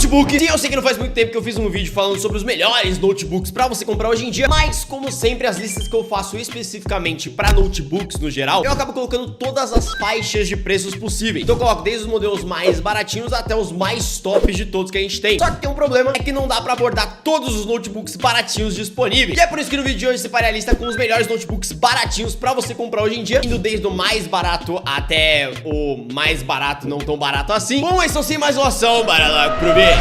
notebook. Sim, eu sei que não faz muito tempo que eu fiz um vídeo falando sobre os melhores notebooks pra você comprar hoje em dia, mas como sempre, as listas que eu faço especificamente pra notebooks no geral, eu acabo colocando todas as faixas de preços possíveis. Então eu coloco desde os modelos mais baratinhos até os mais tops de todos que a gente tem. Só que tem um problema, é que não dá pra abordar todos os notebooks baratinhos disponíveis. E é por isso que no vídeo de hoje eu separei a lista com os melhores notebooks baratinhos pra você comprar hoje em dia, indo desde o mais barato até o mais barato, não tão barato assim. Bom, então sem mais enrolação, bora lá pro vídeo.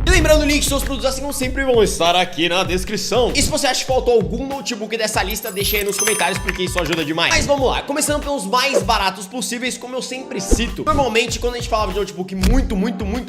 E lembrando, o link dos seus produtos assim como sempre vão estar aqui na descrição. E se você acha que faltou algum notebook dessa lista, deixa aí nos comentários, porque isso ajuda demais. Mas vamos lá, começando pelos mais baratos possíveis, como eu sempre cito. Normalmente, quando a gente falava de notebook muito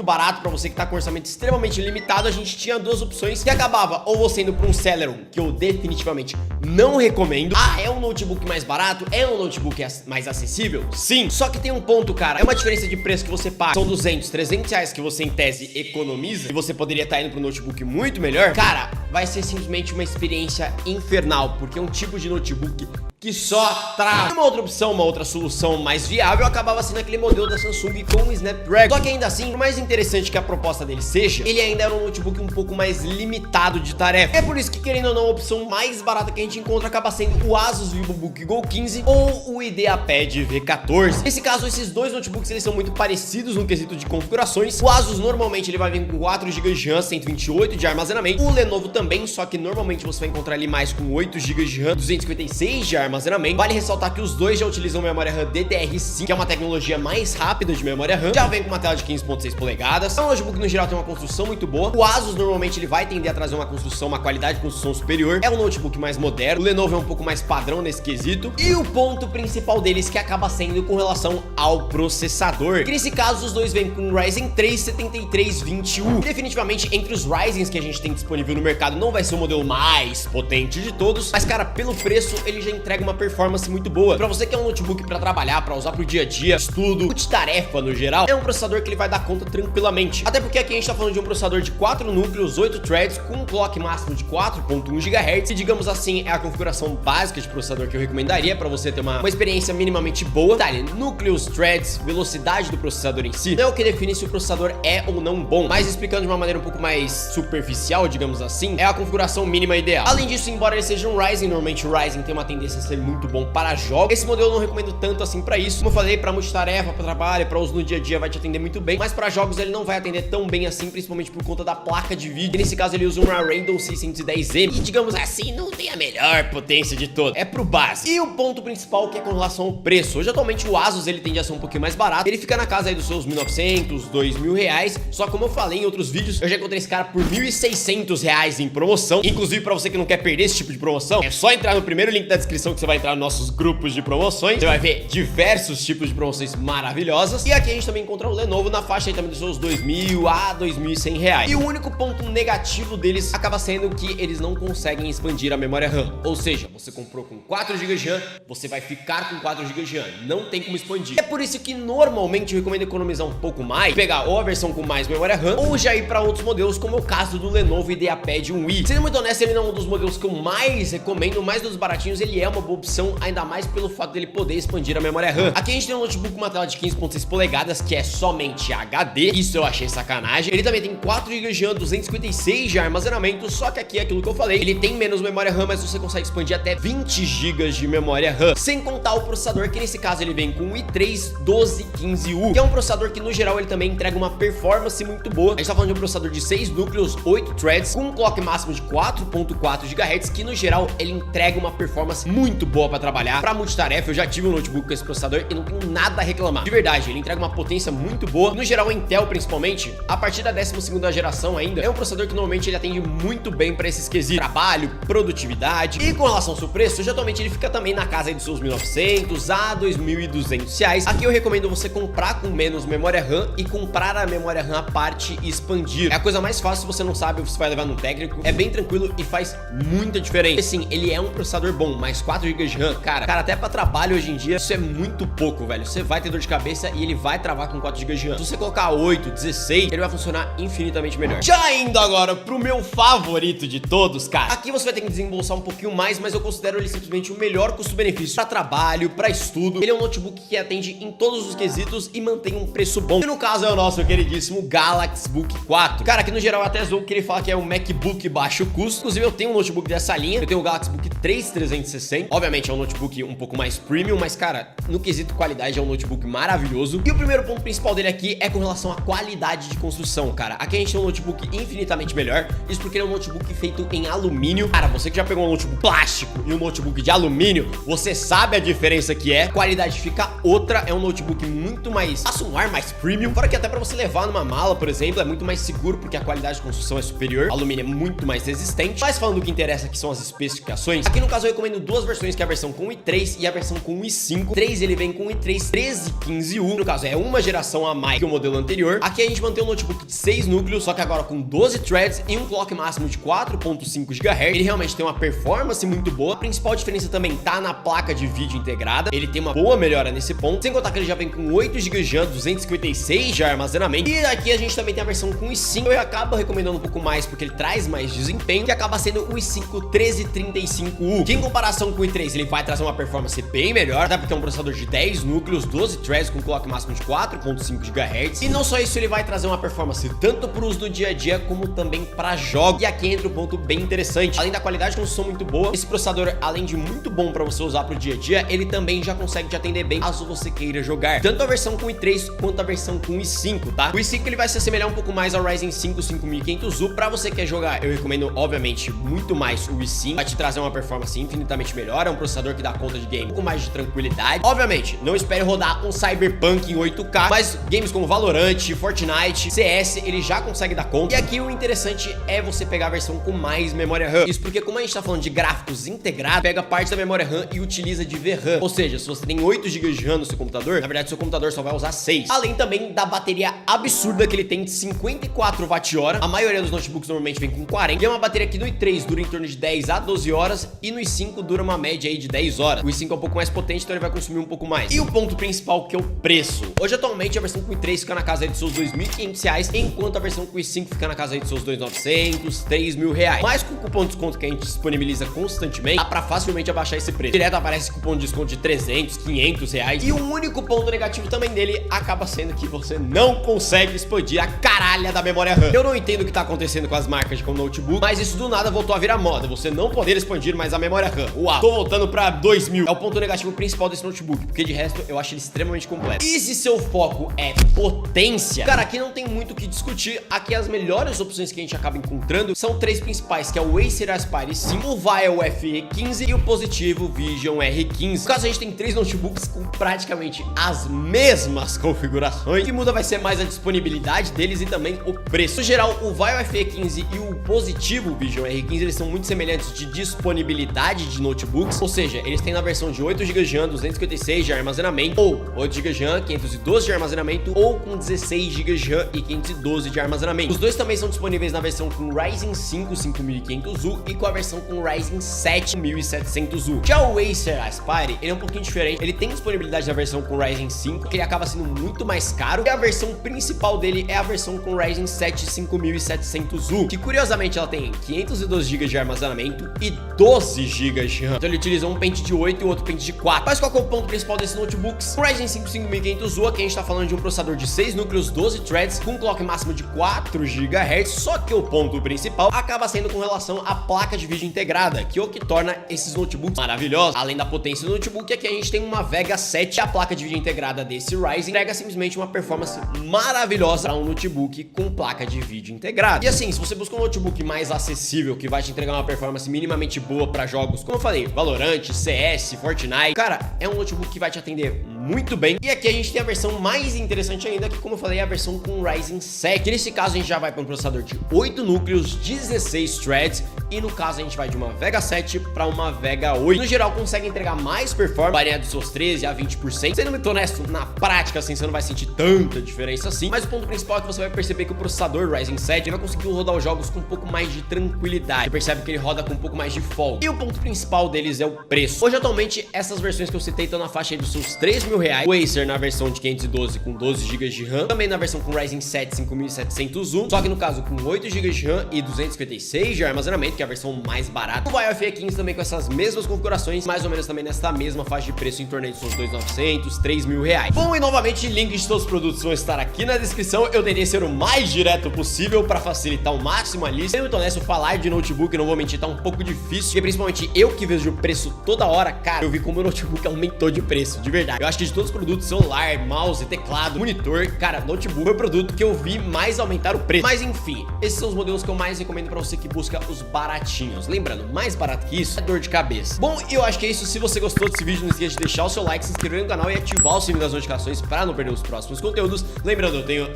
barato, pra você que tá com orçamento extremamente limitado, a gente tinha duas opções que acabava ou você indo pra um Celeron, que eu definitivamente não recomendo. Ah, é um notebook mais barato? É um notebook mais acessível? Sim, só que tem um ponto, cara. É uma diferença de preço que você paga. São 200, 300 reais que você em tese economiza, e você poderia estar indo para um notebook muito melhor. Cara, vai ser simplesmente uma experiência infernal, porque é um tipo de notebook que só traz uma outra opção, uma outra solução mais viável, acabava sendo aquele modelo da Samsung com o Snapdragon. Só que ainda assim, por mais interessante que a proposta dele seja, ele ainda era um notebook um pouco mais limitado de tarefa. É por isso que, querendo ou não, a opção mais barata que a gente encontra acaba sendo o Asus VivoBook Go 15 ou o IdeaPad V14. Nesse caso, esses dois notebooks eles são muito parecidos no quesito de configurações. O Asus normalmente ele vai vir com 4 GB de RAM, 128 de armazenamento. O Lenovo também, só que normalmente você vai encontrar ali mais com 8 GB de RAM, 256 de armazenamento. Vale ressaltar que os dois já utilizam memória RAM DDR5, que é uma tecnologia mais rápida de memória RAM. Já vem com uma tela de 15.6 polegadas. O notebook no geral tem uma construção muito boa. O Asus normalmente ele vai tender a trazer uma construção, uma qualidade de construção superior. É um notebook mais moderno. O Lenovo é um pouco mais padrão nesse quesito. E o ponto principal deles que acaba sendo com relação ao processador, que nesse caso os dois vêm com o Ryzen 3 7320U. Definitivamente entre os Ryzens que a gente tem disponível no mercado não vai ser o modelo mais potente de todos, mas cara, pelo preço ele já entrega uma performance muito boa. Pra você que é um notebook pra trabalhar, pra usar pro dia a dia, estudo, multitarefa no geral, é um processador que ele vai dar conta tranquilamente. Até porque aqui a gente tá falando de um processador de 4 núcleos, 8 threads, com um clock máximo de 4.1 GHz, e digamos assim, é a configuração básica de processador que eu recomendaria pra você ter uma experiência minimamente boa. Detalhe, núcleos, threads, velocidade do processador em si, não é o que define se o processador é ou não bom, mas explicando de uma maneira um pouco mais superficial, digamos assim, é a configuração mínima ideal. Além disso, embora ele seja um Ryzen, normalmente o Ryzen tem uma tendência a ser muito bom para jogos. Esse modelo eu não recomendo tanto assim para isso. Como eu falei, para multitarefa, para trabalho, para uso no dia a dia vai te atender muito bem, mas para jogos ele não vai atender tão bem assim, principalmente por conta da placa de vídeo. E nesse caso ele usa uma Radeon 610M e, digamos assim, não tem a melhor potência de todas. É pro básico. E o ponto principal que é com relação ao preço. Hoje atualmente o Asus ele tende a ser um pouquinho mais barato. Ele fica na casa aí dos seus 1.900, 2.000 reais. Só como eu falei em outros vídeos, eu já encontrei esse cara por 1.600 reais em promoção. Inclusive para você que não quer perder esse tipo de promoção, é só entrar no primeiro link da descrição que você vai entrar nos nossos grupos de promoções. Você vai ver diversos tipos de promoções maravilhosas. E aqui a gente também encontra o Lenovo na faixa aí também dos seus 2.000 a 2.100 reais. E o único ponto negativo deles acaba sendo que eles não conseguem expandir a memória RAM. Ou seja, você comprou com 4 GB de RAM, você vai ficar com 4 GB de RAM. Não tem como expandir. É por isso que normalmente eu recomendo economizar um pouco mais, pegar ou a versão com mais memória RAM, ou já ir para outros modelos, como é o caso do Lenovo IdeaPad 1i. Sendo muito honesto, ele não é um dos modelos que eu mais recomendo, mas dos baratinhos ele é uma boa opção, ainda mais pelo fato dele poder expandir a memória RAM. Aqui a gente tem um notebook com uma tela de 15.6 polegadas, que é somente HD. Isso eu achei sacanagem. Ele também tem 4 GB de RAM, 256 de armazenamento, só que aqui é aquilo que eu falei, ele tem menos memória RAM, mas você consegue expandir até 20 GB de memória RAM, sem contar o processador, que nesse caso ele vem com o i3 1215U, que é um processador que no geral ele também entrega uma performance muito boa. A gente tá falando de um processador de 6 núcleos, 8 threads, com um clock máximo de 4.4 GHz, que no geral ele entrega uma performance muito boa pra trabalhar, pra multitarefa. Eu já tive um notebook com esse processador e não tenho nada a reclamar. De verdade, ele entrega uma potência muito boa. No geral, o Intel, principalmente, a partir da 12ª geração ainda, é um processador que normalmente ele atende muito bem pra esses quesitos. Trabalho, produtividade. E com relação ao seu preço, hoje atualmente ele fica também na casa aí dos seus 1.900 a 2.200 reais. Aqui eu recomendo você comprar com menos memória RAM e comprar a memória RAM à parte e expandir. É a coisa mais fácil. Se você não sabe, você vai levar no técnico. É bem tranquilo e faz muita diferença. Assim, ele é um processador bom, mas 4 4 GB de RAM. Cara, até pra trabalho hoje em dia, isso é muito pouco, velho. Você vai ter dor de cabeça e ele vai travar com 4 GB de RAM. Se você colocar 8, 16, ele vai funcionar infinitamente melhor. Já indo agora pro meu favorito de todos, cara. Aqui você vai ter que desembolsar um pouquinho mais, mas eu considero ele simplesmente o melhor custo-benefício pra trabalho, pra estudo. Ele é um notebook que atende em todos os quesitos e mantém um preço bom. E no caso é o nosso queridíssimo Galaxy Book 4. Cara, aqui no geral até zoou que ele fala que é um MacBook baixo custo. Inclusive eu tenho um notebook dessa linha. Eu tenho o Galaxy Book 3360. Obviamente é um notebook um pouco mais premium, mas cara, no quesito qualidade é um notebook maravilhoso. E o primeiro ponto principal dele aqui é com relação à qualidade de construção, cara. Aqui a gente tem um notebook infinitamente melhor. Isso porque ele é um notebook feito em alumínio. Cara, você que já pegou um notebook plástico e um notebook de alumínio, você sabe a diferença que é. A qualidade fica outra. É um notebook muito mais, passa um ar mais premium. Fora que até pra você levar numa mala, por exemplo, é muito mais seguro porque a qualidade de construção é superior. O alumínio é muito mais resistente. Mas falando do que interessa, que são as especificações, aqui no caso eu recomendo duas versões, que é a versão com i3 e a versão com i5. 3 ele vem com o i3 1315U, no caso é uma geração a mais que o modelo anterior. Aqui a gente mantém um notebook de 6 núcleos, só que agora com 12 threads e um clock máximo de 4.5 GHz. Ele realmente tem uma performance muito boa. A principal diferença também tá na placa de vídeo integrada. Ele tem uma boa melhora nesse ponto, sem contar que ele já vem com 8 GB de RAM, 256 de armazenamento. E aqui a gente também tem a versão com i5. Eu acabo recomendando um pouco mais porque ele traz mais desempenho, que acaba sendo o i5 1335U, que em comparação com o i3 ele vai trazer uma performance bem melhor, até porque é um processador de 10 núcleos, 12 threads com clock máximo de 4.5 GHz. E não só isso, ele vai trazer uma performance tanto para o uso do dia a dia como também para jogos. E aqui entra um ponto bem interessante. Além da qualidade de construção muito boa, esse processador, além de muito bom para você usar para o dia a dia, ele também já consegue te atender bem caso você queira jogar tanto a versão com i3 quanto a versão com i5, tá? O i5 ele vai se assemelhar um pouco mais ao Ryzen 5 5500U. Para você que quer jogar, eu recomendo obviamente muito mais o i5, vai te trazer uma performance infinitamente melhor. É um processador que dá conta de game com um pouco mais de tranquilidade. Obviamente, não espere rodar um Cyberpunk em 8K, mas games como Valorant, Fortnite, CS, ele já consegue dar conta. E aqui o interessante é você pegar a versão com mais memória RAM. Isso porque como a gente tá falando de gráficos integrados, pega parte da memória RAM e utiliza de VRAM. Ou seja, se você tem 8 GB de RAM no seu computador, na verdade seu computador só vai usar 6. Além também da bateria absurda que ele tem de 54 Wh. A maioria dos notebooks normalmente vem com 40. E é uma bateria que no i3 dura em torno de 10 a 12 horas e no i5 dura uma média aí de 10 horas. O i5 é um pouco mais potente, então ele vai consumir um pouco mais. E o ponto principal, que é o preço. Hoje atualmente a versão com i3 fica na casa aí dos seus R$2.500, enquanto a versão com i5 fica na casa aí dos seus R$2.900, R$3.000. Mas com o cupom de desconto que a gente disponibiliza constantemente, dá pra facilmente abaixar esse preço. Direto aparece cupom de desconto de R$300, R$500. E o único ponto negativo também dele acaba sendo que você não consegue expandir a caralha da memória RAM. Eu não entendo o que tá acontecendo com as marcas de notebook, mas isso do nada voltou a virar moda. Você não poder expandir mais a memória RAM. Uau, tô voltando pra 2000. É o ponto negativo principal desse notebook, porque de resto eu acho ele extremamente completo. E se seu foco é potência, cara, aqui não tem muito o que discutir. Aqui as melhores opções que a gente acaba encontrando são três principais, que é o Acer Aspire 5, o Vaio FE15 e o Positivo Vision R15. No caso, a gente tem três notebooks com praticamente as mesmas configurações. O que muda vai ser mais a disponibilidade deles e também o preço. No geral, o Vaio FE15 e o Positivo Vision R15, eles são muito semelhantes de disponibilidade de notebooks, ou seja, eles têm na versão de 8 GB de RAM, 256 de armazenamento, ou 8 GB de RAM, 512 de armazenamento, ou com 16 GB de RAM e 512 de armazenamento. Os dois também são disponíveis na versão com Ryzen 5 5500U e com a versão com Ryzen 7 1700U. Já o Acer Aspire, ele é um pouquinho diferente. Ele tem disponibilidade na versão com Ryzen 5, que ele acaba sendo muito mais caro, e a versão principal dele é a versão com Ryzen 7 5700U, que curiosamente ela tem 512 GB de armazenamento e 12 GB de RAM. Então ele utiliza um pente de 8 e o outro pente de 4. Mas qual que é o ponto principal desses notebooks? O Ryzen 5 5500U, aqui a gente tá falando de um processador de 6 núcleos, 12 threads, com um clock máximo de 4 GHz, só que o ponto principal acaba sendo com relação à placa de vídeo integrada, que é o que torna esses notebooks maravilhosos. Além da potência do notebook, aqui a gente tem uma Vega 7, a placa de vídeo integrada desse Ryzen entrega simplesmente uma performance maravilhosa para um notebook com placa de vídeo integrada. E assim, se você busca um notebook mais acessível, que vai te entregar uma performance minimamente boa para jogos, como eu falei, Valorant, CS, Fortnite, cara, é um notebook que vai te atender muito bem. E aqui a gente tem a versão mais interessante ainda, que como eu falei, é a versão com Ryzen 7. Nesse caso a gente já vai para um processador de 8 núcleos, 16 threads e no caso a gente vai de uma Vega 7 para uma Vega 8. No geral consegue entregar mais performance, varia dos seus 13 a 20%. Sendo muito honesto, na prática assim você não vai sentir tanta diferença assim, mas o ponto principal é que você vai perceber que o processador Ryzen 7 vai conseguir rodar os jogos com um pouco mais de tranquilidade. Você percebe que ele roda com um pouco mais de folga. E o ponto principal deles é o preço. Hoje atualmente essas versões que eu citei estão na faixa aí dos seus R$3.000. O Acer na versão de 512 com 12 GB de RAM, também na versão com Ryzen 7 5701, só que no caso com 8 GB de RAM e 256 de armazenamento, que é a versão mais barata. O Biofy 15 também com essas mesmas configurações, mais ou menos também nesta mesma faixa de preço, em torno aí dos seus R$2.900, R$3.000. Bom, e novamente links de todos os produtos vão estar aqui na descrição. Eu tentei ser o mais direto possível para facilitar ao máximo a lista. Eu muito honesto, falar de notebook, não vou mentir, tá um pouco difícil, porque principalmente eu que vejo o preço toda hora, cara, eu vi como o notebook aumentou de preço, de verdade. Eu acho que de todos os produtos, celular, mouse, teclado, monitor, cara, notebook foi o produto que eu vi mais aumentar o preço. Mas enfim, esses são os modelos que eu mais recomendo pra você que busca os baratinhos. Lembrando, mais barato que isso é dor de cabeça. Bom, eu acho que é isso. Se você gostou desse vídeo, não esqueça de deixar o seu like, se inscrever no canal e ativar o sininho das notificações pra não perder os próximos conteúdos. Lembrando, eu tenho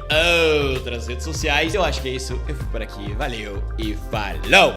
outras redes sociais. Eu acho que é isso. Eu fico por aqui. Valeu e falou!